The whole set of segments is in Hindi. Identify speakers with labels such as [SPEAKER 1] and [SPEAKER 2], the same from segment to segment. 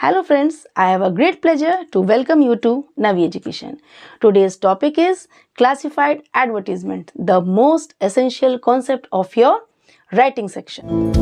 [SPEAKER 1] Hello friends, I have a great pleasure to welcome you to Navi Education. Today's topic is classified advertisement, the most essential concept of your writing section.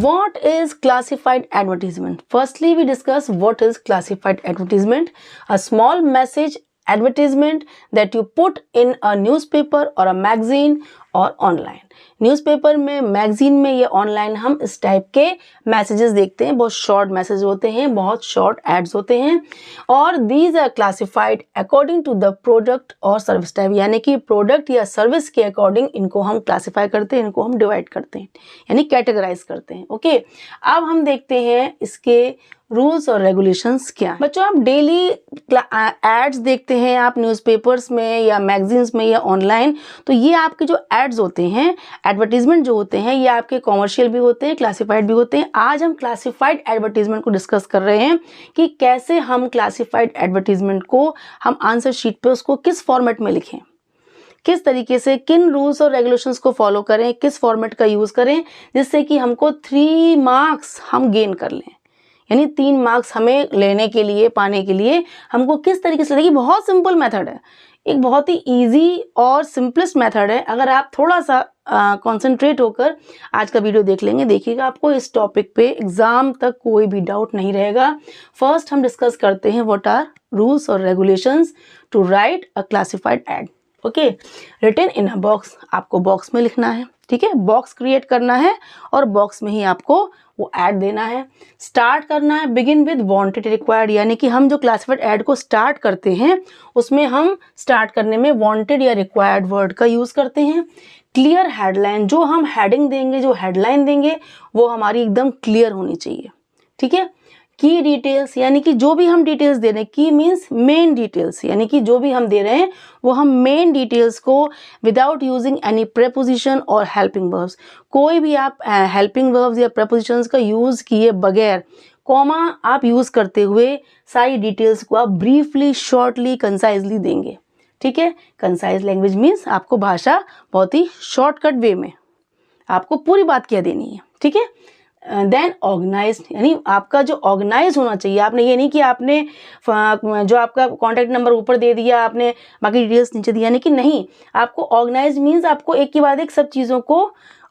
[SPEAKER 1] What is classified advertisement? Firstly, we discuss what is classified advertisement. A small message advertisement that you put in a newspaper or a magazine और ऑनलाइन. न्यूज़पेपर में, मैगजीन में या ऑनलाइन हम इस टाइप के मैसेजेस देखते हैं. बहुत शॉर्ट मैसेज होते हैं, बहुत शॉर्ट एड्स होते हैं और these are classified according to the product और सर्विस टाइप. यानी कि प्रोडक्ट या सर्विस के अकॉर्डिंग इनको हम क्लासिफाई करते हैं, इनको हम डिवाइड करते हैं, यानी कैटेगराइज करते हैं. ओके, अब हम देखते हैं इसके रूल्स और रेगुलेशंस क्या हैं. बच्चों, आप डेली एड्स देखते हैं आप न्यूज़पेपर्स में या मैगजीन्स में या ऑनलाइन, तो ये आपके जो एड्स होते हैं, एडवर्टीजमेंट जो होते हैं, ये आपके कॉमर्शियल भी होते हैं, क्लासिफाइड भी होते हैं. आज हम क्लासिफाइड एडवर्टीजमेंट को डिस्कस कर रहे हैं कि कैसे हम क्लासिफाइड एडवर्टीजमेंट को हम आंसर शीट पे उसको किस फॉर्मेट में लिखें, किस तरीके से, किन रूल्स और रेगुलेशंस को फॉलो करें, किस फॉर्मेट का यूज़ करें, जिससे कि हमको 3 मार्क्स हम गेन कर लें. यानी 3 मार्क्स हमें लेने के लिए, पाने के लिए हमको किस तरीके से. देखिए, बहुत सिंपल मेथड है, एक बहुत ही इजी और सिंपलेस्ट मेथड है. अगर आप थोड़ा सा कंसंट्रेट होकर आज का वीडियो देख लेंगे, देखिएगा आपको इस टॉपिक पे एग्जाम तक कोई भी डाउट नहीं रहेगा. फर्स्ट हम डिस्कस करते हैं व्हाट आर रूल्स और regulations to write a classified ad. Okay, written in a box. आपको बॉक्स में लिखना है, ठीक है, बॉक्स क्रिएट करना है और बॉक्स में ही आपको वो ऐड देना है. स्टार्ट करना है, बिगिन विद वांटेड रिक्वायर्ड. यानी कि हम जो क्लासिफाइड ऐड को स्टार्ट करते हैं उसमें हम स्टार्ट करने में वांटेड या रिक्वायर्ड वर्ड का यूज़ करते हैं. क्लियर हेडलाइन, जो हम हेडिंग देंगे, जो हेडलाइन देंगे वो हमारी एकदम क्लियर होनी चाहिए, ठीक है. की डिटेल्स, यानी कि जो भी हम डिटेल्स दे रहे हैं, की मीन्स मेन डिटेल्स, यानी कि जो भी हम दे रहे हैं वो हम मेन डिटेल्स को विदाउट यूजिंग एनी प्रेपोजिशन और हेल्पिंग वर्ब्स. कोई भी आप हेल्पिंग वर्ब्स या प्रेपोजिशंस का यूज़ किए बगैर, कॉमा आप यूज़ करते हुए सारी डिटेल्स को आप ब्रीफली, शॉर्टली, कंसाइजली देंगे, ठीक है. कंसाइज लैंग्वेज मीन्स आपको भाषा बहुत ही शॉर्टकट वे में आपको पूरी बात क्या देनी है, ठीक है. देन ऑर्गेनाइज्ड, यानी आपका जो ऑर्गेनाइज होना चाहिए. आपने ये नहीं कि आपने जो आपका कॉन्टैक्ट नंबर ऊपर दे दिया, आपने बाकी डिटेल्स नीचे दिया, नहीं कि नहीं. आपको ऑर्गेनाइज मीन्स आपको एक के बाद एक सब चीज़ों को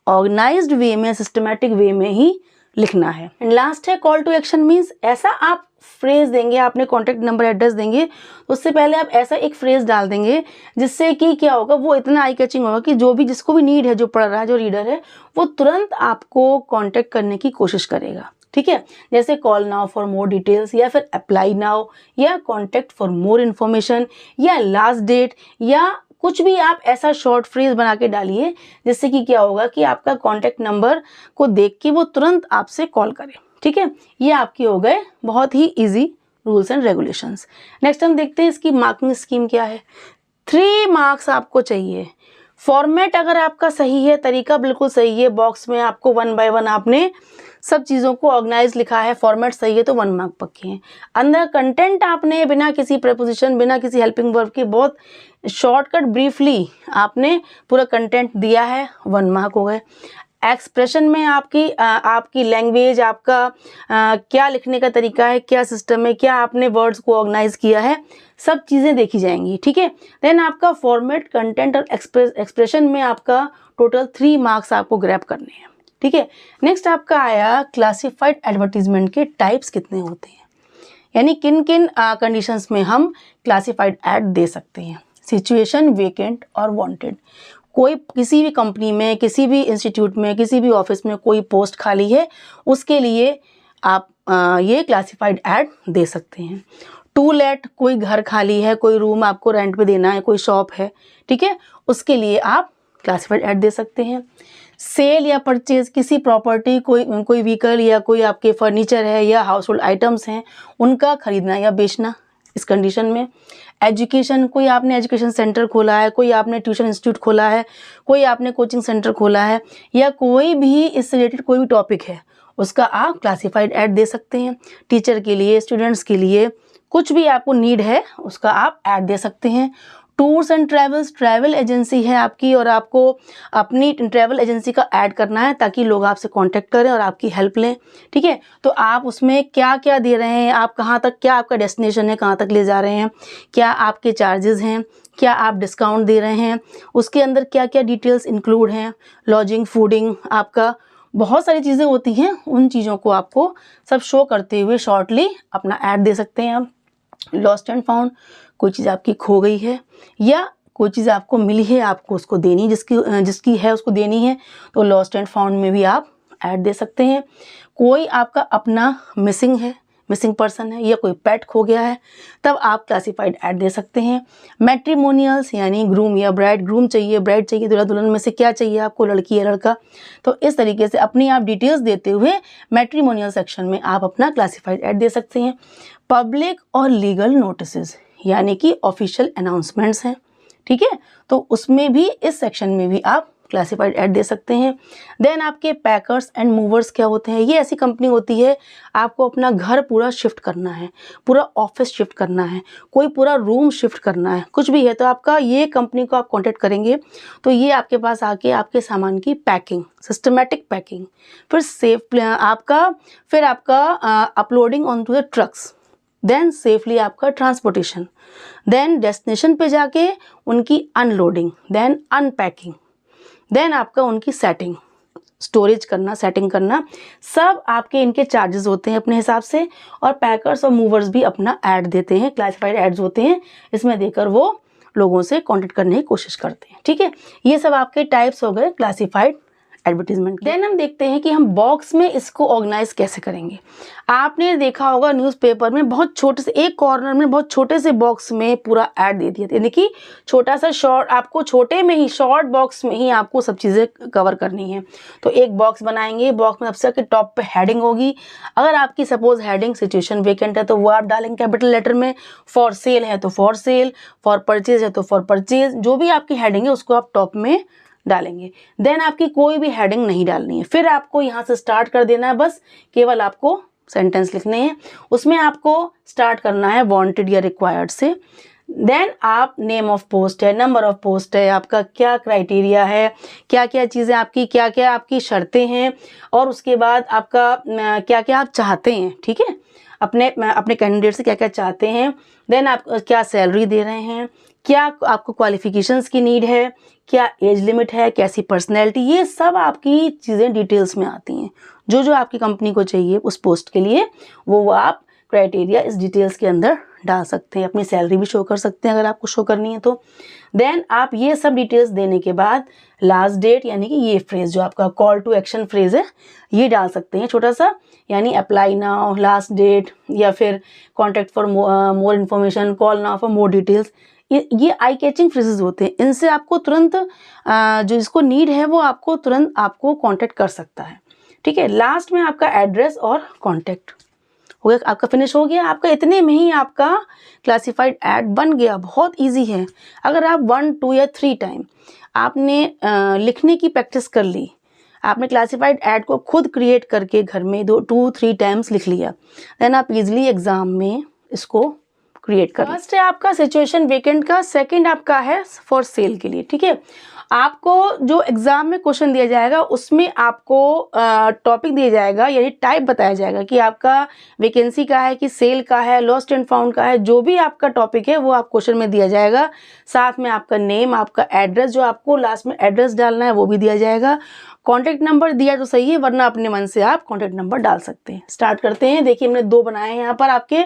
[SPEAKER 1] ऑर्गेनाइज्ड वे में, सिस्टमैटिक वे में ही लिखना है. एंड लास्ट है कॉल टू एक्शन मीन्स ऐसा आप फ्रेज देंगे, आपने कॉन्टैक्ट नंबर एड्रेस देंगे तो उससे पहले आप ऐसा एक फ्रेज डाल देंगे जिससे कि क्या होगा, वो इतना आई कैचिंग होगा कि जो भी, जिसको भी नीड है, जो पढ़ रहा है, जो रीडर है, वो तुरंत आपको कॉन्टैक्ट करने की कोशिश करेगा, ठीक है. जैसे call now for more details, या फिर अप्लाई नाउ, या कॉन्टैक्ट फॉर मोर इन्फॉर्मेशन, या लास्ट डेट, या कुछ भी आप ऐसा शॉर्ट फ्रेज बना के डालिए जिससे कि क्या होगा कि आपका कॉन्टैक्ट नंबर को देख के वो तुरंत आपसे कॉल करे, ठीक है. ये आपके हो गए बहुत ही easy rules and regulations. Next हम देखते हैं इसकी मार्किंग स्कीम क्या है. 3 मार्क्स आपको चाहिए. फॉर्मेट अगर आपका सही है, तरीका बिल्कुल सही है, बॉक्स में आपको 1 बाय 1 आपने सब चीज़ों को ऑर्गेनाइज लिखा है, फॉर्मेट सही है, तो 1 मार्क पक्के हैं. अंदर कंटेंट आपने बिना किसी प्रेपोजिशन, बिना किसी हेल्पिंग वर्ब के बहुत शॉर्टकट ब्रीफली आपने पूरा कंटेंट दिया है, 1 मार्क हो गए. एक्सप्रेशन में आपकी लैंग्वेज, आपका क्या लिखने का तरीका है, क्या सिस्टम है, क्या आपने वर्ड्स को ऑर्गेनाइज किया है, सब चीज़ें देखी जाएंगी, ठीक है. देन आपका फॉर्मेट, कंटेंट और एक्सप्रेशन में आपका टोटल 3 मार्क्स आपको ग्रैब करने हैं, ठीक है. नेक्स्ट आपका आया क्लासिफाइड एडवर्टीजमेंट के टाइप्स कितने होते हैं, यानी किन किन कंडीशंस में हम क्लासिफाइड ऐड दे सकते हैं. सिचुएशन, वेकेंट और वांटेड. कोई किसी भी कंपनी में, किसी भी इंस्टीट्यूट में, किसी भी ऑफिस में कोई पोस्ट खाली है, उसके लिए आप ये क्लासिफाइड ऐड दे सकते हैं. टू लेट, कोई घर खाली है, कोई रूम आपको रेंट पे देना है, कोई शॉप है, ठीक है, उसके लिए आप क्लासिफाइड ऐड दे सकते हैं. सेल या परचेज, किसी प्रॉपर्टी, कोई व्हीकल या कोई आपके फर्नीचर है या हाउस होल्ड आइटम्स हैं, उनका खरीदना या बेचना, इस कंडीशन में। एजुकेशन, कोई आपने एजुकेशन सेंटर खोला है, कोई आपने ट्यूशन इंस्टीट्यूट खोला है, कोई आपने कोचिंग सेंटर खोला है, या कोई भी इससे रिलेटेड कोई भी टॉपिक है, उसका आप क्लासिफाइड ऐड दे सकते हैं। टीचर के लिए, स्टूडेंट्स के लिए, कुछ भी आपको नीड है उसका आप ऐड दे सकते हैं। Tours and travels, travel agency है आपकी और आपको अपनी ट्रैवल एजेंसी का ऐड करना है ताकि लोग आपसे कांटेक्ट करें और आपकी हेल्प लें, ठीक है। तो आप उसमें क्या क्या दे रहे हैं, आप कहाँ तक, क्या आपका डेस्टिनेशन है, कहाँ तक ले जा रहे हैं, क्या आपके चार्जेस हैं, क्या आप डिस्काउंट दे रहे हैं, उसके अंदर क्या क्या डिटेल्स इंक्लूड हैं, लॉजिंग, फूडिंग, आपका बहुत सारी चीज़ें होती हैं, उन चीज़ों को आपको सब शो करते हुए शॉर्टली अपना ऐड दे सकते हैं आप। लॉस्ट एंड फाउंड, कोई चीज़ आपकी खो गई है या कोई चीज़ आपको मिली है, आपको उसको देनी, जिसकी है उसको देनी है, तो लॉस्ट एंड फाउंड में भी आप ऐड दे सकते हैं। कोई आपका अपना मिसिंग पर्सन है या कोई पेट खो गया है, तब आप क्लासिफाइड ऐड दे सकते हैं। मैट्रिमोनियल्स यानी ग्रूम या ब्राइड, ग्रूम चाहिए, ब्राइड चाहिए, दूल्हा दुल्हन में से क्या चाहिए आपको, लड़की या लड़का, तो इस तरीके से अपनी आप डिटेल्स देते हुए मैट्रिमोनियल सेक्शन में आप अपना क्लासिफाइड ऐड दे सकते हैं। पब्लिक और लीगल नोटिसेस यानी कि ऑफिशियल अनाउंसमेंट्स हैं, ठीक है, तो उसमें भी, इस सेक्शन में भी आप क्लासिफाइड ऐड दे सकते हैं। देन आपके पैकर्स एंड मूवर्स क्या होते हैं, ये ऐसी कंपनी होती है, आपको अपना घर पूरा शिफ्ट करना है, पूरा ऑफिस शिफ्ट करना है, कोई पूरा रूम शिफ्ट करना है, कुछ भी है, तो आपका ये कंपनी को आप कांटेक्ट करेंगे तो ये आपके पास आके आपके सामान की पैकिंग, सिस्टमेटिक पैकिंग, फिर आपका uploading on to the trucks, then safely आपका ट्रांसपोर्टेशन, देन डेस्टिनेशन पे जाके उनकी अनलोडिंग, देन अनपैकिंग, देन आपका उनकी सेटिंग, स्टोरेज करना, सेटिंग करना, सब आपके इनके चार्जेस होते हैं अपने हिसाब से। और पैकर्स और मूवर्स भी अपना ऐड देते हैं, क्लासिफाइड एड्स होते हैं, इसमें देकर वो लोगों से कांटेक्ट करने की कोशिश करते हैं, ठीक है। ये सब आपके टाइप्स हो गए क्लासिफाइड एडवर्टीजमेंट। देन हम देखते हैं कि हम बॉक्स में इसको ऑर्गेनाइज कैसे करेंगे। आपने देखा होगा न्यूज़पेपर में बहुत छोटे से एक कॉर्नर में बहुत छोटे से बॉक्स में पूरा ऐड दे दिया, यानी कि छोटा सा शॉर्ट, आपको छोटे में ही शॉर्ट बॉक्स में ही आपको सब चीज़ें कवर करनी है। तो एक बॉक्स बनाएंगे, बॉक्स में सबसे के टॉप पे हेडिंग होगी। अगर आपकी सपोज हेडिंग सिचुएशन वेकेंट है तो वो आप डालेंगे कैपिटल लेटर में, फॉर सेल है तो फॉर सेल, फॉर परचेज है तो फॉर परचेज, जो भी आपकी हेडिंग है उसको आप टॉप में डालेंगे। देन आपकी कोई भी हेडिंग नहीं डालनी है, फिर आपको यहाँ से स्टार्ट कर देना है, बस केवल आपको सेंटेंस लिखने हैं। उसमें आपको स्टार्ट करना है वांटेड या रिक्वायर्ड से। देन आप नेम ऑफ पोस्ट है, नंबर ऑफ पोस्ट है, आपका क्या क्राइटेरिया है, क्या क्या चीज़ें आपकी, क्या क्या आपकी शर्तें हैं, और उसके बाद आपका क्या क्या आप चाहते हैं, ठीक है, अपने कैंडिडेट से क्या क्या चाहते हैं। देन आप क्या सैलरी दे रहे हैं, क्या आपको क्वालिफिकेशंस की नीड है, क्या एज लिमिट है, कैसी पर्सनैलिटी, ये सब आपकी चीज़ें डिटेल्स में आती हैं। जो जो आपकी कंपनी को चाहिए उस पोस्ट के लिए वो आप क्राइटेरिया इस डिटेल्स के अंदर डाल सकते हैं। अपनी सैलरी भी शो कर सकते हैं अगर आपको शो करनी है तो। देन आप ये सब डिटेल्स देने के बाद लास्ट डेट यानी कि ये फ्रेज़ जो आपका कॉल टू एक्शन फ्रेज़ है ये डाल सकते हैं छोटा सा, यानी अप्लाई नाउ, लास्ट डेट, या फिर contact for more information, call now for more details. ये आई कैचिंग फ्रेजेस होते हैं, इनसे आपको तुरंत जो इसको नीड है वो आपको तुरंत आपको कांटेक्ट कर सकता है, ठीक है। लास्ट में आपका एड्रेस और कांटेक्ट हो गया, आपका फिनिश हो गया। आपका इतने में ही आपका क्लासिफाइड ऐड बन गया। बहुत इजी है। अगर आप 1, 2 या 3 टाइम आपने लिखने की प्रैक्टिस कर ली, आपने क्लासिफाइड ऐड को खुद क्रिएट करके घर में 2-3 टाइम्स लिख लिया, देन आप इजीली एग्जाम में इसको क्रिएट कर। फर्स्ट है आपका सिचुएशन वेकेंट का, सेकंड आपका है फॉर सेल के लिए, ठीक है। आपको जो एग्जाम में क्वेश्चन दिया जाएगा उसमें आपको टॉपिक दिया जाएगा, यानी टाइप बताया जाएगा कि आपका वैकेंसी का है कि सेल का है, लॉस्ट एंड फाउंड का है, जो भी आपका टॉपिक है वो आप क्वेश्चन में दिया जाएगा। साथ में आपका नेम, आपका एड्रेस, जो आपको लास्ट में एड्रेस डालना है वो भी दिया जाएगा। कॉन्टैक्ट नंबर दिया तो सही है, वरना अपने मन से आप कॉन्टैक्ट नंबर डाल सकते हैं। स्टार्ट करते हैं। देखिए हमने 2 बनाए हैं यहाँ पर आपके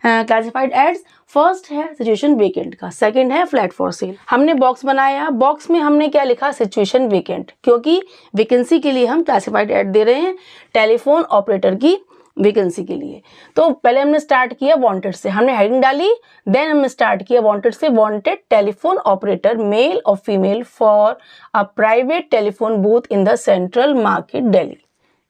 [SPEAKER 1] क्लासिफाइड एड्स। फर्स्ट है सिचुएशन वेकेंट का, सेकंड है फ्लैट फॉर सेल। हमने बॉक्स बनाया, बॉक्स में हमने क्या लिखा, सिचुएशन वेकेंट, क्योंकि वैकेंसी के लिए हम क्लासिफाइड ऐड दे रहे हैं, टेलीफोन ऑपरेटर की वैकेंसी के लिए। तो पहले हमने स्टार्ट किया वांटेड से, हमने हेडिंग डाली, देन हमने स्टार्ट किया वांटेड से, वांटेड टेलीफोन ऑपरेटर मेल और female for a private telephone booth in the central market Delhi,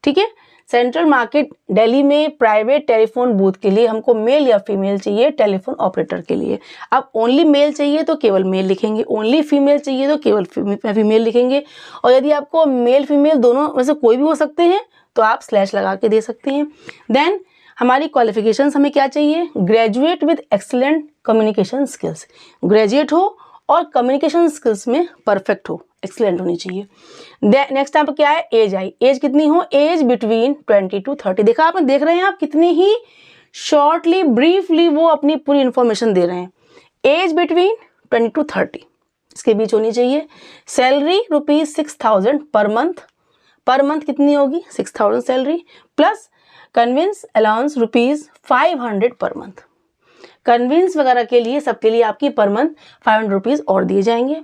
[SPEAKER 1] ठीक है। सेंट्रल मार्केट दिल्ली में प्राइवेट टेलीफोन बूथ के लिए हमको मेल या फीमेल चाहिए टेलीफोन ऑपरेटर के लिए। अब ओनली मेल चाहिए तो केवल मेल लिखेंगे, ओनली फीमेल चाहिए तो केवल फीमेल लिखेंगे, और यदि आपको मेल फीमेल दोनों में से कोई भी हो सकते हैं तो आप स्लैश लगा के दे सकते हैं। देन हमारी क्वालिफिकेशंस हमें क्या चाहिए, graduate with excellent communication skills, graduate हो और कम्युनिकेशन स्किल्स में परफेक्ट हो, एक्सीलेंट होनी चाहिए। नेक्स्ट आप क्या है, एज आई, एज कितनी हो, एज बिटवीन 20 to 30। देखा आपने, देख रहे हैं आप कितनी ही शॉर्टली ब्रीफली वो अपनी पूरी इंफॉर्मेशन दे रहे हैं। एज बिटवीन 20 to 30 इसके बीच होनी चाहिए। सैलरी ₹6,000 पर मंथ कितनी होगी, 6,000 salary, plus convince allowance ₹500 per month. Convince वगैरह के लिए सबके लिए आपकी पर मंथ ₹500 और दिए जाएंगे।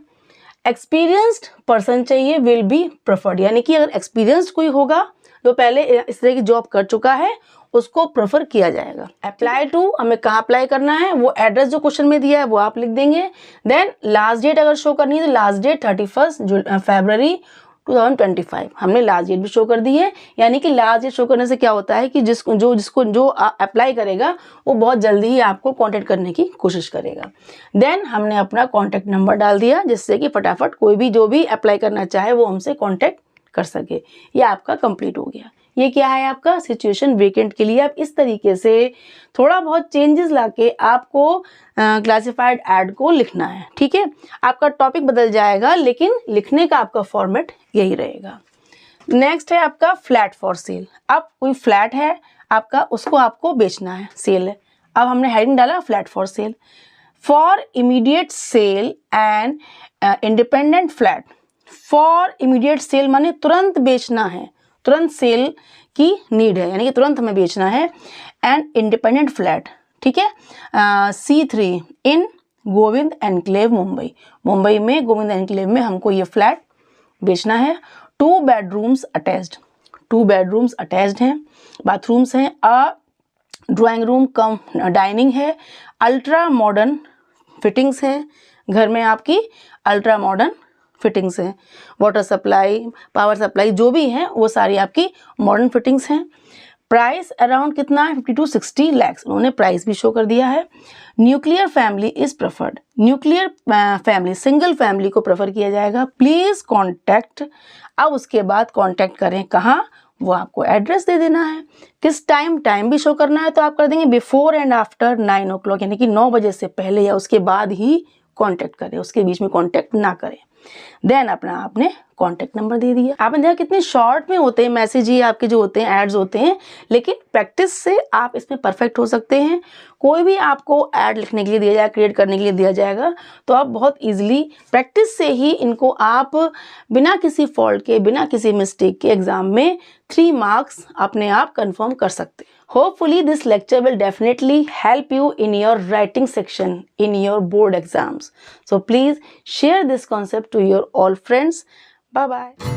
[SPEAKER 1] एक्सपीरियंस्ड पर्सन चाहिए, विल बी प्रेफर्ड, यानी कि अगर एक्सपीरियंस्ड कोई होगा जो पहले इस तरह की जॉब कर चुका है उसको प्रेफर किया जाएगा। अप्लाई टू, हमें कहाँ अप्लाई करना है, वो एड्रेस जो क्वेश्चन में दिया है वो आप लिख देंगे। देन लास्ट डेट अगर शो करनी है तो लास्ट डेट 31 फरवरी 2025, हमने लास्ट डेट भी शो कर दी है। यानी कि लास्ट डेट शो करने से क्या होता है कि जो अप्लाई करेगा वो बहुत जल्दी ही आपको कांटेक्ट करने की कोशिश करेगा। देन हमने अपना कांटेक्ट नंबर डाल दिया जिससे कि फटाफट कोई भी जो भी अप्लाई करना चाहे वो हमसे कांटेक्ट कर सके। ये आपका कंप्लीट हो गया। ये क्या है आपका सिचुएशन वेकेंट के लिए आप इस तरीके से थोड़ा बहुत चेंजेस लाके आपको क्लासिफाइड ऐड को लिखना है। ठीक है, आपका टॉपिक बदल जाएगा लेकिन लिखने का आपका फॉर्मेट यही रहेगा। नेक्स्ट है आपका फ्लैट फॉर सेल। अब कोई फ्लैट है आपका, उसको आपको बेचना है, सेल है। अब हमने हेडिंग डाला flat for sale. For immediate sale and independent flat. For immediate sale माने तुरंत बेचना है, तुरंत सेल की नीड है, यानी कि तुरंत हमें बेचना है। एंड इंडिपेंडेंट फ्लैट, ठीक है, C3 इन गोविंद एनक्लेव मुंबई। मुंबई में गोविंद एनक्लेव में हमको ये फ्लैट बेचना है। 2 बेडरूम्स अटैच्ड, 2 बेडरूम्स अटैच्ड हैं, बाथरूम्स हैं, ड्राइंग रूम कम डाइनिंग है, अल्ट्रा मॉडर्न फिटिंग्स हैं, घर में आपकी अल्ट्रा मॉडर्न फिटिंग्स हैं, वाटर सप्लाई पावर सप्लाई जो भी हैं वो सारी आपकी मॉडर्न फिटिंग्स हैं। प्राइस अराउंड कितना है, 50 to 60 lakhs, उन्होंने प्राइस भी शो कर दिया है। Nuclear family is preferred, nuclear family single family को प्रेफर किया जाएगा। प्लीज कॉन्टैक्ट, अब उसके बाद कॉन्टैक्ट करें कहाँ, वो आपको एड्रेस दे देना है। किस टाइम भी शो करना है तो आप कर देंगे बिफोर एंड आफ्टर 9 o'clock, यानी कि 9 बजे से पहले या उसके बाद ही कॉन्टैक्ट करें, उसके बीच में कॉन्टैक्ट ना करें। देन अपना आपने कॉन्टैक्ट नंबर दे दिया। आपने देखा कितने शॉर्ट में होते हैं मैसेज, ये आपके जो होते हैं एड्स होते हैं, लेकिन प्रैक्टिस से आप इसमें परफेक्ट हो सकते हैं। कोई भी आपको ऐड लिखने के लिए दिया जाए, क्रिएट करने के लिए दिया जाएगा तो आप बहुत इजीली प्रैक्टिस से ही इनको आप बिना किसी फॉल्ट के, बिना किसी मिस्टेक के एग्जाम में 3 marks अपने आप कंफर्म कर सकते हैं। Hopefully this lecture will definitely help you in your writing section in your board exams. So please share this concept to your all friends. Bye bye.